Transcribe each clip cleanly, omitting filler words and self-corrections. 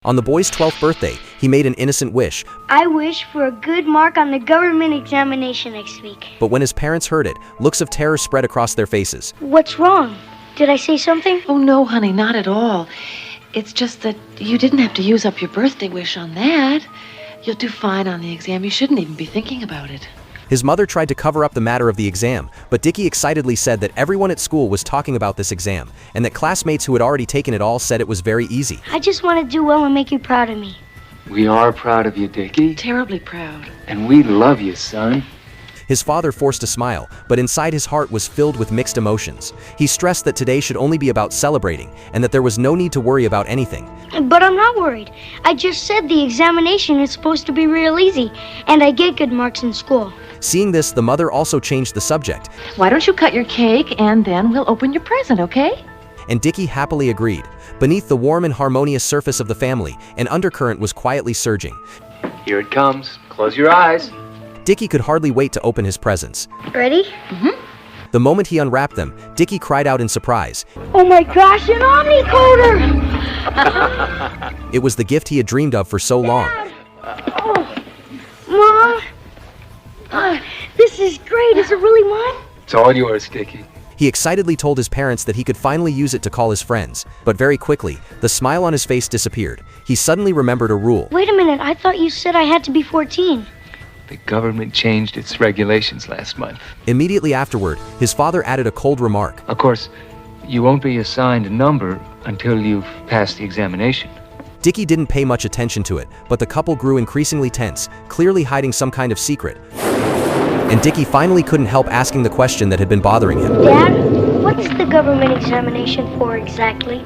On the boy's 12th birthday, he made an innocent wish. I wish for a good mark on the government examination next week. But when his parents heard it, looks of terror spread across their faces. What's wrong? Did I say something? Oh, no, honey, not at all. It's just that you didn't have to use up your birthday wish on that. You'll do fine on the exam. You shouldn't even be thinking about it. His mother tried to cover up the matter of the exam, but Dickie excitedly said that everyone at school was talking about this exam, and that classmates who had already taken it all said it was very easy. I just want to do well and make you proud of me. We are proud of you, Dickie. Terribly proud. And we love you, son. His father forced a smile, but inside his heart was filled with mixed emotions. He stressed that today should only be about celebrating, and that there was no need to worry about anything. But I'm not worried. I just said the examination is supposed to be real easy, and I get good marks in school. Seeing this, the mother also changed the subject. Why don't you cut your cake, and then we'll open your present, okay? And Dickie happily agreed. Beneath the warm and harmonious surface of the family, an undercurrent was quietly surging. Here it comes. Close your eyes. Dickie could hardly wait to open his presents. Ready? Mm-hmm. The moment he unwrapped them, Dickie cried out in surprise. Oh my gosh, an omnicoder! It was the gift he had dreamed of for so long. Oh, Mom? This is great. Is it really mine? It's all yours, Dickie. He excitedly told his parents that he could finally use it to call his friends. But very quickly, the smile on his face disappeared. He suddenly remembered a rule. Wait a minute. I thought you said I had to be 14. The government changed its regulations last month. Immediately afterward, his father added a cold remark. Of course, you won't be assigned a number until you've passed the examination. Dickie didn't pay much attention to it, but the couple grew increasingly tense, clearly hiding some kind of secret. And Dickie finally couldn't help asking the question that had been bothering him. Dad, what's the government examination for exactly?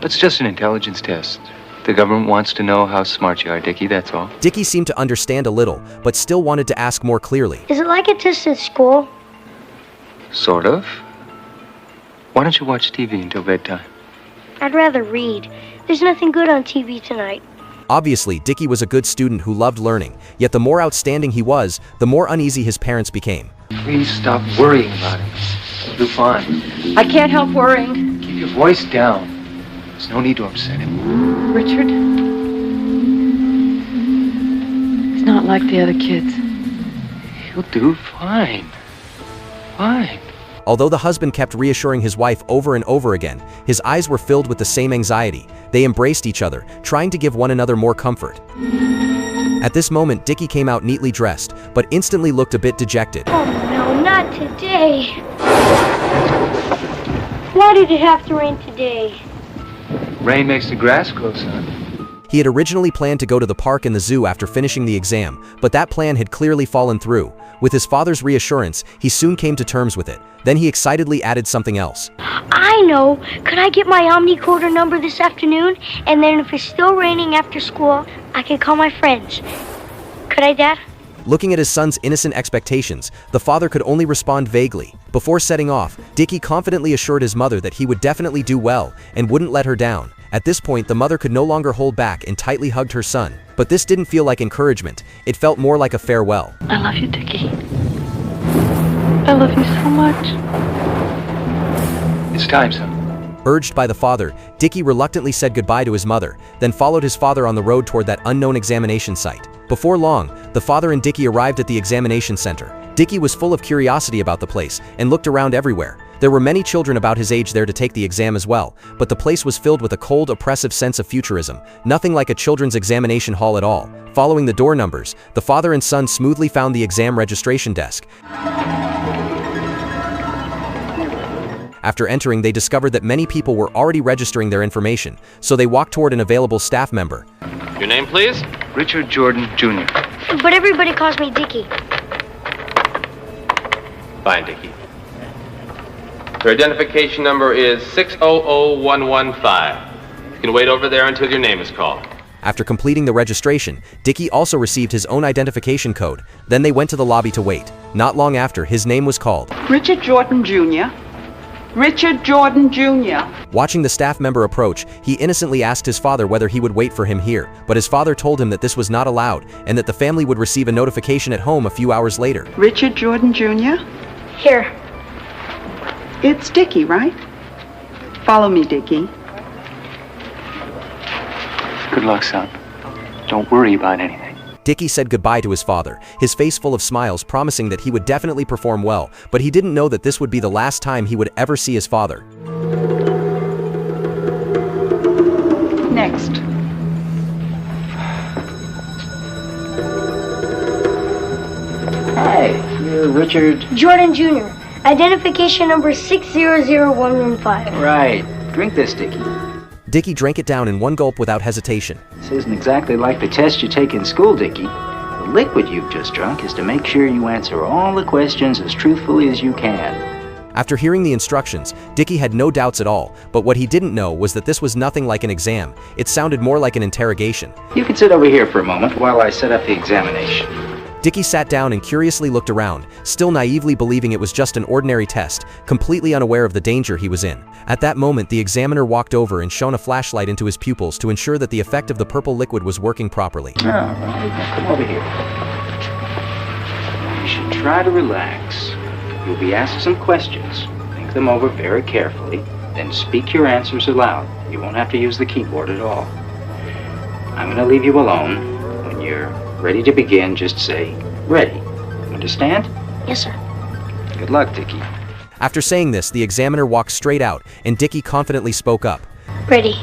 It's just an intelligence test. The government wants to know how smart you are, Dickie, that's all. Dickie seemed to understand a little, but still wanted to ask more clearly. Is it like a test at school? Sort of. Why don't you watch TV until bedtime? I'd rather read. There's nothing good on TV tonight. Obviously, Dickie was a good student who loved learning, yet the more outstanding he was, the more uneasy his parents became. Please stop worrying about him. He'll do fine. I can't help worrying. Keep your voice down. There's no need to upset him. Richard? He's not like the other kids. He'll do fine. Fine. Although the husband kept reassuring his wife over and over again, his eyes were filled with the same anxiety. They embraced each other, trying to give one another more comfort. At this moment, Dickie came out neatly dressed, but instantly looked a bit dejected. Oh no, not today. Why did it have to rain today? Rain makes the grass grow, son. He had originally planned to go to the park and the zoo after finishing the exam, but that plan had clearly fallen through. With his father's reassurance, he soon came to terms with it. Then he excitedly added something else. I know. Could I get my omnicoder number this afternoon? And then if it's still raining after school, I can call my friends. Could I, Dad? Looking at his son's innocent expectations, the father could only respond vaguely. Before setting off, Dickie confidently assured his mother that he would definitely do well and wouldn't let her down. At this point, the mother could no longer hold back and tightly hugged her son. But this didn't feel like encouragement. It felt more like a farewell. I love you, Dickie. I love you so much. It's time, son. Urged by the father, Dickie reluctantly said goodbye to his mother, then followed his father on the road toward that unknown examination site. Before long, the father and Dickie arrived at the examination center. Dickie was full of curiosity about the place and looked around everywhere. There were many children about his age there to take the exam as well, but the place was filled with a cold, oppressive sense of futurism, nothing like a children's examination hall at all. Following the door numbers, the father and son smoothly found the exam registration desk. After entering, they discovered that many people were already registering their information, so they walked toward an available staff member. Your name, please? Richard Jordan, Jr. But everybody calls me Dickie. Fine, Dickie. Your identification number is 600115. You can wait over there until your name is called. After completing the registration, Dickie also received his own identification code. Then they went to the lobby to wait. Not long after, his name was called. Richard Jordan Jr. Richard Jordan Jr. Watching the staff member approach, he innocently asked his father whether he would wait for him here, but his father told him that this was not allowed and that the family would receive a notification at home a few hours later. Richard Jordan Jr. Here. It's Dickie, right? Follow me, Dickie. Good luck, son. Don't worry about anything. Dickie said goodbye to his father, his face full of smiles, promising that he would definitely perform well, but he didn't know that this would be the last time he would ever see his father. Next. Hi, you're Richard. Jordan Jr. Identification number 600115. Right. Drink this, Dickie. Dickie drank it down in one gulp without hesitation. This isn't exactly like the test you take in school, Dickie. The liquid you've just drunk is to make sure you answer all the questions as truthfully as you can. After hearing the instructions, Dickie had no doubts at all, but what he didn't know was that this was nothing like an exam. It sounded more like an interrogation. You can sit over here for a moment while I set up the examination. Dickie sat down and curiously looked around, still naively believing it was just an ordinary test, completely unaware of the danger he was in. At that moment, the examiner walked over and shone a flashlight into his pupils to ensure that the effect of the purple liquid was working properly. All right, now come over here. You should try to relax. You'll be asked some questions. Think them over very carefully, then speak your answers aloud. You won't have to use the keyboard at all. I'm going to leave you alone. When you're ready to begin, just say, ready. Understand? Yes, sir. Good luck, Dickie. After saying this, the examiner walked straight out, and Dickie confidently spoke up. Ready.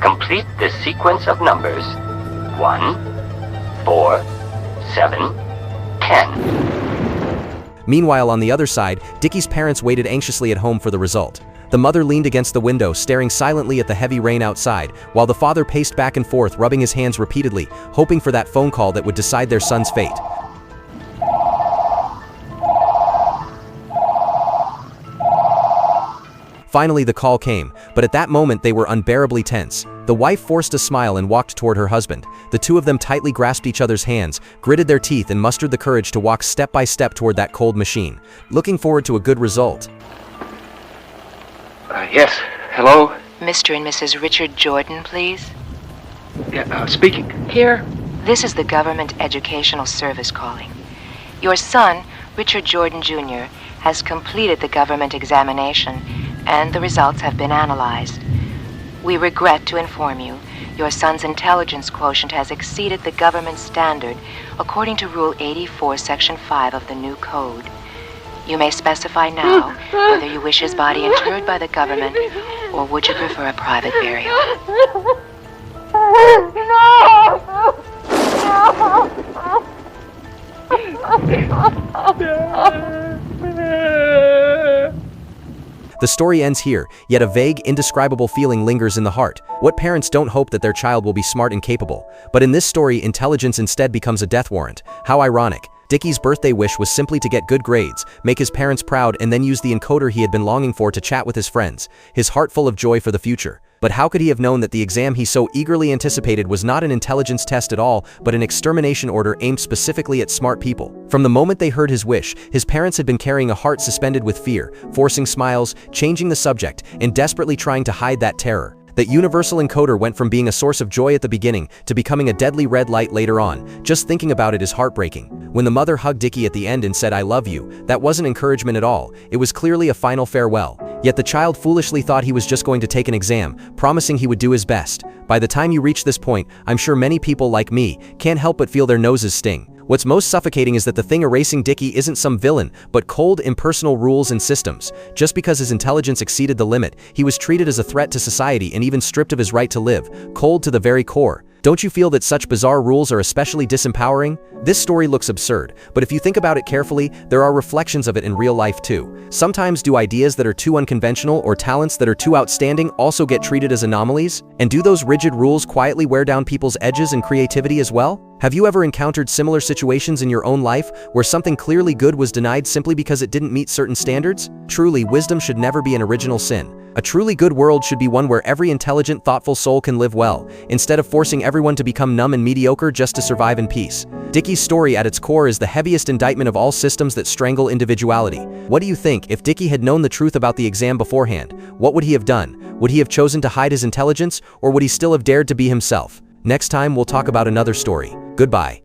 Complete the sequence of numbers 1, 4, 7, 10. Meanwhile, on the other side, Dickie's parents waited anxiously at home for the result. The mother leaned against the window, staring silently at the heavy rain outside, while the father paced back and forth, rubbing his hands repeatedly, hoping for that phone call that would decide their son's fate. Finally, the call came, but at that moment they were unbearably tense. The wife forced a smile and walked toward her husband. The two of them tightly grasped each other's hands, gritted their teeth, and mustered the courage to walk step by step toward that cold machine, looking forward to a good result. Yes. Hello? Mr. and Mrs. Richard Jordan, please. Yeah, speaking. Here. This is the Government Educational Service calling. Your son, Richard Jordan Jr., has completed the government examination, and the results have been analyzed. We regret to inform you, your son's intelligence quotient has exceeded the government standard according to Rule 84, Section 5 of the new code. You may specify now whether you wish his body interred by the government or would you prefer a private burial. The story ends here, yet a vague, indescribable feeling lingers in the heart. What parents don't hope that their child will be smart and capable? But in this story, intelligence instead becomes a death warrant. How ironic. Dickie's birthday wish was simply to get good grades, make his parents proud, and then use the encoder he had been longing for to chat with his friends, his heart full of joy for the future. But how could he have known that the exam he so eagerly anticipated was not an intelligence test at all, but an extermination order aimed specifically at smart people? From the moment they heard his wish, his parents had been carrying a heart suspended with fear, forcing smiles, changing the subject, and desperately trying to hide that terror. That universal encoder went from being a source of joy at the beginning to becoming a deadly red light later on. Just thinking about it is heartbreaking. When the mother hugged Dickie at the end and said, "I love you," that wasn't encouragement at all. It was clearly a final farewell. Yet the child foolishly thought he was just going to take an exam, promising he would do his best. By the time you reach this point, I'm sure many people like me can't help but feel their noses sting. What's most suffocating is that the thing erasing Dickie isn't some villain, but cold, impersonal rules and systems. Just because his intelligence exceeded the limit, he was treated as a threat to society and even stripped of his right to live, cold to the very core. Don't you feel that such bizarre rules are especially disempowering? This story looks absurd, but if you think about it carefully, there are reflections of it in real life too. Sometimes do ideas that are too unconventional or talents that are too outstanding also get treated as anomalies? And do those rigid rules quietly wear down people's edges and creativity as well? Have you ever encountered similar situations in your own life where something clearly good was denied simply because it didn't meet certain standards? Truly, wisdom should never be an original sin. A truly good world should be one where every intelligent, thoughtful soul can live well, instead of forcing everyone to become numb and mediocre just to survive in peace. Dickie's story at its core is the heaviest indictment of all systems that strangle individuality. What do you think? If Dickie had known the truth about the exam beforehand, what would he have done? Would he have chosen to hide his intelligence, or would he still have dared to be himself? Next time we'll talk about another story. Goodbye.